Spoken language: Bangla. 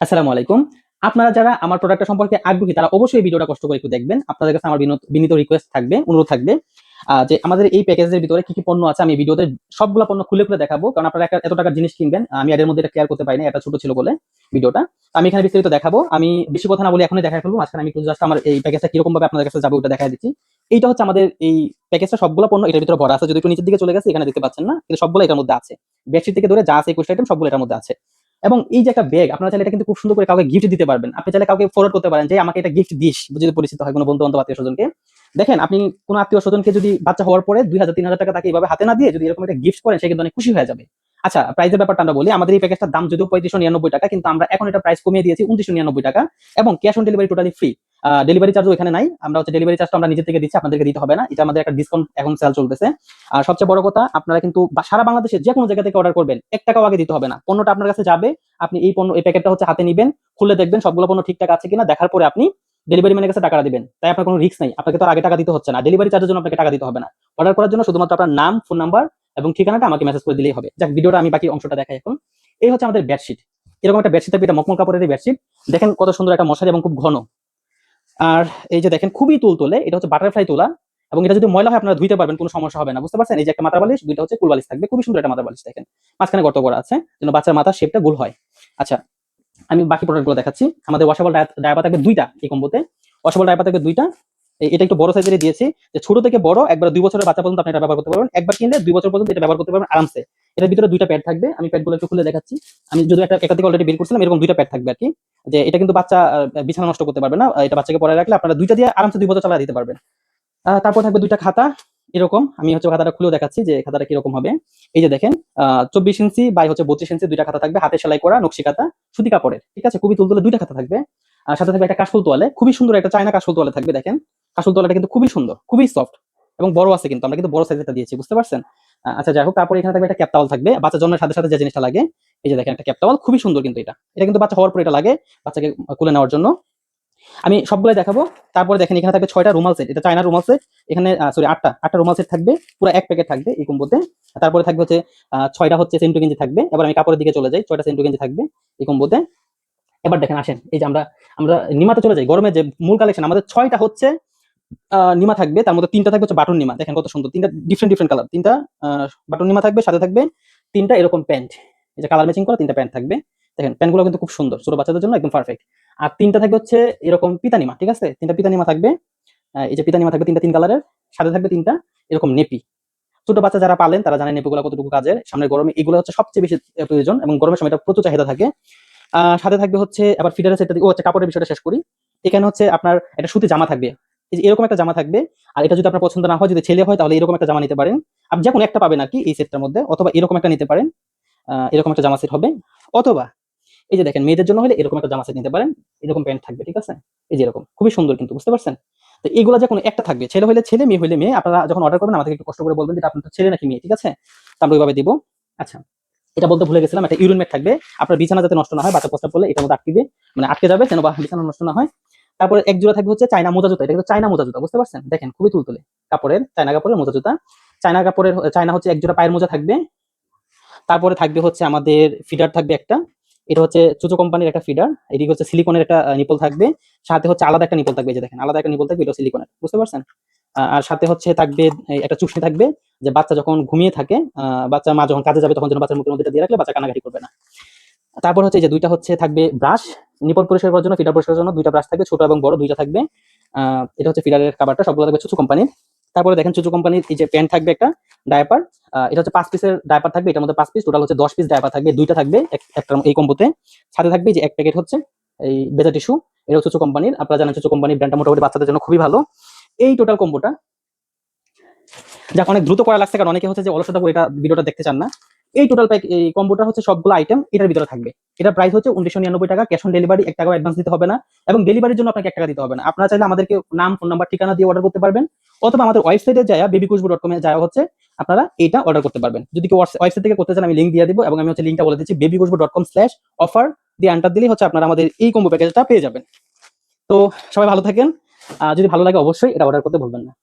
আসসালামু আলাইকুম। আপনারা যারা আমার প্রোডাক্টটা সম্পর্কে আগ্রহী তারা অবশ্যই এই ভিডিওটা কষ্ট করে একটু দেখবেন। আপনাদের কাছে আমার বিনীত রিকোয়েস্ট থাকবে, অনুরোধ থাকবে যে আমাদের এই প্যাকেজের ভিতরে কি পণ্য আছে আমি ভিডিওতে সবগুলা পণ্য খুলে দেখাবো। কারণ আপনারা এত টাকার জিনিস কিনবেন। আমি এর মধ্যে এটা ক্লিয়ার করতে পারি না। এটা ছোট ছিল বলে ভিডিওটা। আমি এখানে বিস্তারিত দেখাবো। আমি বেশি কথা না বলে এখনই দেখায় ফেলবো। মাঝখানে আমি একটু জাস্ট আমার এই প্যাকেজটা কিরকম ভাবে আপনাদের কাছে যাবে ওটা দেখায় দিচ্ছি। এইটা হচ্ছে আমাদের এই প্যাকেজটা সবগুলা পণ্য এটার ভিতরে ভরা আছে। যদি একটু নিচের দিকে চলে গেছে এখানে দেখতে পাচ্ছেন না। কিন্তু সবগুলো এটার মধ্যে আছে। বেডশিট থেকে ধরে যা আছে 21 আইটেম সবগুলো এটার মধ্যে আছে। এবং এই যে একটা ব্যাগ আপনারা চাইলে এটা কিন্তু খুব সুন্দর করে কাউকে গিফট দিতে পারবেন। আপনি চাইলে কাউকে ফরওয়ার্ড করতে পারেন যে আমাকে এটা গিফট দিস, যদি পরিচিত হয় কোনো বন্ধু-বান্ধব আত্মীয়-স্বজনকে। দেখেন আপনি কোনো আত্মীয়-স্বজনকে যদি বাচ্চা হওয়ার পরে 2000 3000 টাকা তাকে এভাবে হাতে না দিয়ে যদি এরকম একটা গিফট করেন সে কিন্তু অনেক খুশি হয়ে যাবে। আচ্ছা প্রাইসের ব্যাপারটা আমরা বলি। আমাদের এই প্যাকেজটার দাম যদিও 3599 টাকা কিন্তু আমরা এখন এটা প্রাইস কমিয়ে দিয়েছি 2999 টাকা এবং cash on delivery totally free. Delivery চার্জও এখানে নাই। আমরা হচ্ছে ডেলিভারি চার্জটা আমরা নিজে থেকে দিচ্ছি, আপনাদেরকে দিতে হবে না। এটা আমাদের একটা ডিসকাউন্ট এখন সেল চলতেছে। আর সবচেয়ে বড় কথা আপনারা কিন্তু সারা বাংলাদেশে যে কোনো জায়গা থেকে অর্ডার করবেন 1 টাকাও আগে দিতে হবে না। পণ্যটা আপনার কাছে যাবে, আপনি এই প্যাকেটটা হচ্ছে হাতে নিবেন, খুলে দেখবেন সবগুলো পণ্য ঠিকঠাক আছে কিনা, দেখার পরে আপনি ডেলিভারি ম্যানের কাছে টাকাটা দিবেন। তাই আপনার কোনো রিস্ক নাই। আপনাকে তো আর আগে টাকা দিতে হচ্ছে না। ডেলিভারি চার্জের জন্য আপনাকে টাকা দিতে হবে না। অর্ডার করার জন্য শুধুমাত্র আপনার নাম, ফোন নাম্বার এবং ঠিকানাটা আমাকে মেসেজ করে দিলেই হবে। যাক ভিডিওটা আমি বাকি অংশটা দেখাই এখন। এই হচ্ছে আমাদের বেডশিট। এরকম একটা বেডশিট থাকবে, এটা মখমল কাপড়ের বেডশিট। দেখেন কত সুন্দর একটা মশারি এবং খুব ঘন। আর এই যে দেখেন খুবই তুলতুলে, এটা হচ্ছে বাটারফ্লাই তোলা এবং এটা যদি ময়লা হয় আপনারা ধুইতে পারবেন, কোনো সমস্যা হবে না। বুঝতে পারছেন? এই যে একটা মাথার বালিশ, দুইটা হচ্ছে কুল বালিশ থাকবে। খুবই সুন্দর একটা মাথার বালিশ দেখেন। মাঝখানে গর্ত করা আছে যেন বাচ্চার মাথার শেপটা গোল হয়। আচ্ছা, আমি বাকি প্রোডাক্টগুলো দেখাচ্ছি। আমাদের ওয়াশেবল ডায়াপার থাকবে 2টা এই কম্বোতে। ওয়াশেবল ডায়াপার থাকবে 2টা। এটা একটু বড় সাইজেরই দিয়েছি যে ছোট থেকে বড় একবার 2 বছরের বাচ্চা পর্যন্ত আপনি এটা ব্যবহার করতে পারবেন। একবার কিনলে 2 বছর পর্যন্ত এটা ব্যবহার করতে পারবেন আরামসে। এটার ভিতরে 2টা প্যাড থাকবে। আমি প্যাডগুলো একটু খুলে দেখাচ্ছি। আমি যদি একটা থেকে অলরেডি বের করছিলাম, এরকম 2টা প্যাড থাকবে আরকি। যে এটা কিন্তু বাচ্চা বিছানা নষ্ট করতে পারবে না। এটা বাচ্চাকে পড়ায় রাখলে আপনারা 2টা দিয়ে আরামসে 2 বছর চালায় দিতে পারবেন। তারপর থাকবে 2টা খাতা এরকম। আমি হচ্ছে খাতাটা খুলেও দেখাচ্ছি যে খাতাটা কিরকম হবে। এই যে দেখেন 24 ইঞ্চি বাই হচ্ছে 32 ইঞ্চি 2টা খাতা থাকবে, হাতে সেলাই করা নকশি খাতা, সুতি কাপড়ের। ঠিক আছে? খুবই তুলতুলে 2টা খাতা থাকবে। আর সাথে থাকবে একটা কাশফুল তোয়ালে, খুবই সুন্দর একটা চায়না কাশফুল তোয়ালে থাকবে দেখেন। কাশফুল তোয়ালেটা কিন্তু খুবই সুন্দর, খুবই সফট এবং বড় আছে কিন্তু আমরা কিন্তু বড় সাইজেরটা দিয়েছি, বুঝতে পারছেন? আচ্ছা যাই হোক, তারপরে এখানে থাকবে একটা ক্যাপ টাওয়াল থাকবে। বাচ্চা জন্মের সাথে সাথে যে জিনিসটা লাগে, এই যে দেখেন একটা ক্যাপ টাওয়াল খুবই সুন্দর কিন্তু এটা। এটা কিন্তু বাচ্চা হওয়ার পরে এটা লাগে বাচ্চাকে কোলে নেওয়ার জন্য। আমি সবগুলাই দেখাবো। তারপরে দেখেন এখানে থাকবে 6টা রুমাল সেট। এটা চায়না রুমাল সেট। এখানে সরি 8টা রুমাল সেট থাকবে। পুরো এক প্যাকেট থাকবে এই কম্বোতে। তারপরে থাকবে হচ্ছে 6টা হচ্ছে সেন্টু গেঞ্জি থাকবে। এবার আমি কাপড়ের দিকে চলে যাই। 6টা সেন্টু গেঞ্জি থাকবে এই কম্বোতে। এবার দেখেন আসেন। এই যে আমরা আমরা নিমাতে চলে যাই। গরমের যে মূল কালেকশন আমাদের 6টা হচ্ছে নিমা থাকবে। তার মধ্যে 3টা থাকবে হচ্ছে বাটন নিমা। দেখেন কত সুন্দর। 3টা ডিফারেন্ট কালার। 3টা আ বাটন নিমা থাকবে, সাথে থাকবে 3টা এরকম প্যান্ট। এই যে কালার ম্যাচিং করা 3টা প্যান্ট থাকবে। দেখেন প্যান্টগুলো কিন্তু খুব সুন্দর। ছোট বাচ্চাদের জন্য একদম পারফেক্ট। আর 3টা থাকবে হচ্ছে এরকম পিতা নিমা। ঠিক আছে? 3টা পিতা নিমা থাকবে। এই যে পিতা নিমা থাকবে 3টা 3 কালারের। সাথে থাকবে 3টা এরকম নেপি। ছোট বাচ্চা যারা পালেন তারা জানেন নেপিগুলো কতটুকু কাজের। সামনের গরমে এগুলো হচ্ছে সবচেয়ে বেশি প্রয়োজন এবং গরমের সময় এটা প্রচুর চাহিদা থাকে। সাথে থাকবে হচ্ছে আবার ফিডারের সেটটা ও আচ্ছা কাপড়ের বিষয়টা শেষ করি। এখানে হচ্ছে আপনার একটা সুতি জামা থাকবে। এই যে এরকম একটা জামা থাকবে। আর এটা যদি আপনার পছন্দ না হয়, যদি ছেলে হয় তাহলে এরকম একটা জামা নিতে পারেন। আপনি যেকোনো একটা পাবেন আরকি এই সেটটার মধ্যে, অথবা এরকম একটা নিতে পারেন। এরকম একটা জামা সেট হবে। অথবা এই যে দেখেন মেয়েদের জন্য হলে এরকম একটা জামা সেট নিতে পারেন। এরকম প্যান্ট থাকবে, ঠিক আছে? এই যে এরকম। খুবই সুন্দর কিন্তু, বুঝতে পারছেন? তো এগুলা যেকোনো একটা থাকবে। ছেলে হইলে ছেলে, মেয়ে হইলে মেয়ে। আপনারা যখন অর্ডার করবেন আমাদেরকে একটু কষ্ট করে বলবেন যে এটা আপনার ছেলে নাকি মেয়ে, ঠিক আছে? তো আমরা ওইভাবে দিব। আচ্ছা। এটা বলতে ভুলে গেছিলাম, একটা ইউরিন ম্যাট থাকবে। আপনার বিছানা যাতে নষ্ট না হয়, বাচ্চা প্রস্রাব করলে এটার মধ্যে আটকে যাবে যেন বিছানা নষ্ট না হয়। তারপরে এক জোড়া থাকবে হচ্ছে চায়না মোজা জুতা। এটা কিন্তু চায়না মোজা জুতা, বুঝতে পারছেন? দেখেন খুবই তুলতুলে কাপড়ের, চায়না কাপড়ের মোজা জুতা। চায়না হচ্ছে এক জোড়া পায়ের মোজা থাকবে। তারপরে থাকবে হচ্ছে আমাদের ফিডার থাকবে একটা। এটা হচ্ছে চুচো কোম্পানির একটা ফিডার। এদিকে হচ্ছে সিলিকনের একটা নিপল থাকবে। সাথে হচ্ছে আলাদা একটা নিপল থাকবে, এই যে দেখেন আলাদা একটা নিপল থাকবে, এটা সিলিকনের, বুঝতে পারছেন? আর সাথে হচ্ছে থাকবে একটা চুষনি থাকবে, যে বাচ্চা যখন ঘুমিয়ে থাকে, বাচ্চার মা যখন কাজে যাবে তখন যেন বাচ্চার মুখের মধ্যে এটা দিয়ে রাখলে বাচ্চা কান্নাকাটি করবে না। তারপর হচ্ছে এই যে 2টা হচ্ছে থাকবে ব্রাশ, নিপল পরিষ্কার করার জন্য, ফিডার পরিষ্কারের জন্য 2টা ব্রাশ থাকবে, ছোট এবং বড় 2টা থাকবে। এটা হচ্ছে ফিডারের খাবারটা, সবগুলো থাকবে চুচু কোম্পানির। তারপরে দেখেন চুচু কোম্পানির এই যে প্যান্ট থাকবে একটা, ডায়াপার। এটা হচ্ছে 5 পিসের ডায়াপার থাকবে, এটার মধ্যে 5 পিস, টোটাল হচ্ছে 10 পিস ডায়াপার থাকবে, 2টা থাকবে একটা এই কম্বোতে। সাথে থাকবে যে এক প্যাকেট হচ্ছে এই বেজা টিস্যু, এটা হচ্ছে চুচু কোম্পানির। আপনারা জানেন চুচু কোম্পানির ব্র্যান্ডটা মোটামুটি বাচ্চাদের জন্য খুবই ভালো। এই টোটাল কম্বোটা যাক অনেক দ্রুত করা লাগছে, কারণ অনেকে হচ্ছে যে অলসতা করে এটা ভিডিওটা দেখতে চান না। এই টোটাল প্যাক এই কম্বোটা হচ্ছে সবগুলো আইটেম এটার ভিতরে থাকবে। এটার প্রাইস হচ্ছে 1999 টাকা। ক্যাশ অন ডেলিভারি 1 টাকাও অ্যাডভান্স দিতে হবে না এবং ডেলিভারির জন্য আপনাকে 1 টাকা দিতে হবে না। আপনারা চাইলে আমাদেরকে নাম, ফোন নাম্বার, ঠিকানা দিয়ে অর্ডার করতে পারবেন, অথবা আমাদের ওয়েবসাইটে যায়া babykushbu.com এ যায়া হচ্ছে আপনারা এটা অর্ডার করতে পারবেন। যদি কেউ ওয়েবসাইট থেকে করতে চান আমি লিংক দিয়ে দিব এবং আমি হচ্ছে লিংকটা বলে দিচ্ছি, babykushbu.com/offer দিয়ে এন্টার দিলেই হচ্ছে আপনারা আমাদের এই কম্বো প্যাকেজটা পেয়ে যাবেন। তো সবাই ভালো থাকেন। যদি ভালো লাগে অবশ্যই এটা অর্ডার করতে ভুলবেন না।